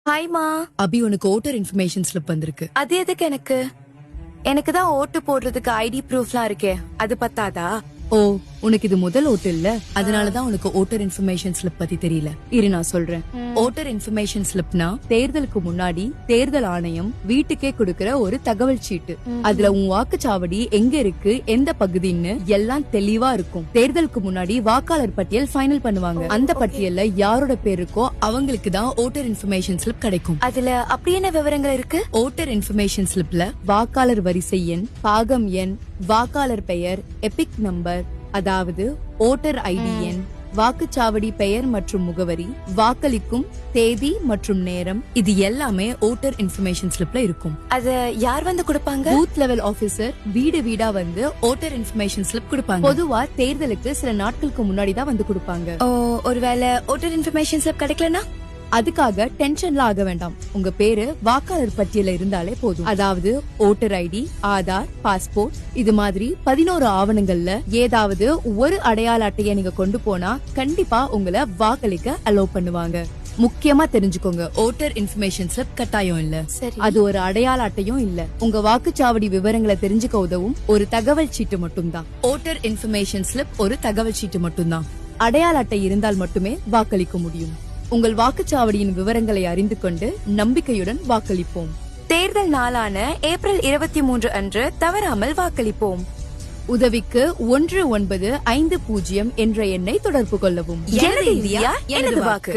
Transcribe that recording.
ஹாய்மா. அபி, உனக்கு voter information slip வந்திருக்கு. அது எதுக்கு எனக்கு? எனக்கு தான் ஓட்டு போடுறதுக்கு ஐடி ப்ரூஃப்லாம் இருக்கே, அது பத்தாதா? ஓ, உனக்கு இது முதல் ஓட்டு இல்ல, அதனாலதான் உனக்கு ஓட்டர் இன்ஃபர்மேஷன் ஸ்லிப் பத்தி தெரியல. இரு, நான் சொல்றேன். ஓட்டர் இன்ஃபர்மேஷன் ஸ்லிப்னா தேர்தலுக்கு முன்னாடி தேர்தல் ஆணையம் வீட்டுக்கே கொடுக்கிற ஒரு தகவல் சீட்டு. அதுல உன் வாக்குச்சாவடி எங்க இருக்கு, எந்த பகுதின்னு எல்லாம் தெளிவா இருக்கும். தேர்தலுக்கு முன்னாடி வாக்காளர் பட்டியல் ஃபைனல் பண்ணுவாங்க. அந்த பட்டியல்ல யாரோட பேர் இருக்கோ அவங்களுக்கு தான் ஓட்டர் இன்ஃபர்மேஷன் ஸ்லிப் கிடைக்கும். அதுல அப்படி என்ன விவரங்கள் இருக்கு? ஓட்டர் இன்ஃபர்மேஷன் ஸ்லிப்ல வாக்காளர் வரிசை எண், பாகம் எண், வாக்காளர் பெயர், எபிக் நம்பர், அதாவது ஓட்டர் ஐடி எண், வாக்குச்சாவடி பெயர் மற்றும் முகவரி, வாக்களிக்கும் தேதி மற்றும் நேரம், இது எல்லாமே ஓட்டர் இன்ஃபர்மேஷன் ஸ்லிப்ல இருக்கும். அத யார் வந்து கொடுப்பாங்க? பூத் லெவல் ஆபீசர் வீடு வீடா வந்து ஓட்டர் இன்ஃபர்மேஷன் ஸ்லிப் கொடுப்பாங்க. பொதுவா தேர்தலுக்கு சில நாட்களுக்கு முன்னாடி தான் வந்து கொடுப்பாங்க. ஓ, ஒருவேளை ஓட்டர் இன்ஃபர்மேஷன் ஸ்லிப் கிடைக்கலனா? அதுக்காக டென்ஷன்ல ஆக வேண்டாம். உங்க பேரு வாக்காளர் பட்டியல இருந்தாலே போதும். அதாவது ஓட்டர் ஐடி, ஆதார், பாஸ்போர்ட், இது மாதிரி 11 ஆவணங்கள்ல ஏதாவது ஒரு அடையாள அட்டையை நீங்க கொண்டு போனா கண்டிப்பா உங்களை வாக்களிக்க அலோவ் பண்ணுவாங்க. முக்கியமா தெரிஞ்சுக்கோங்க, ஓட்டர் இன்ஃபர்மேஷன் ஸ்லிப் கட்டாயம் இல்ல. அது ஒரு அடையாள அட்டையும் இல்ல. உங்க வாக்குச்சாவடி விவரங்களை தெரிஞ்சுக்க உதவும் ஒரு தகவல் சீட்டு மட்டும்தான். ஓட்டர் இன்ஃபர்மேஷன் ஸ்லிப் ஒரு தகவல் சீட்டு மட்டும்தான். அடையாள அட்டை இருந்தால் மட்டுமே வாக்களிக்க முடியும். உங்கள் வாக்குச்சாவடியின் விவரங்களை அறிந்து கொண்டு நம்பிக்கையுடன் வாக்களிப்போம். தேர்தல் நாளான ஏப்ரல் 23 அன்று தவறாமல் வாக்களிப்போம். உதவிக்கு 1950 என்ற எண்ணை தொடர்பு கொள்ளவும். எனது இந்தியா, எனது வாக்கு.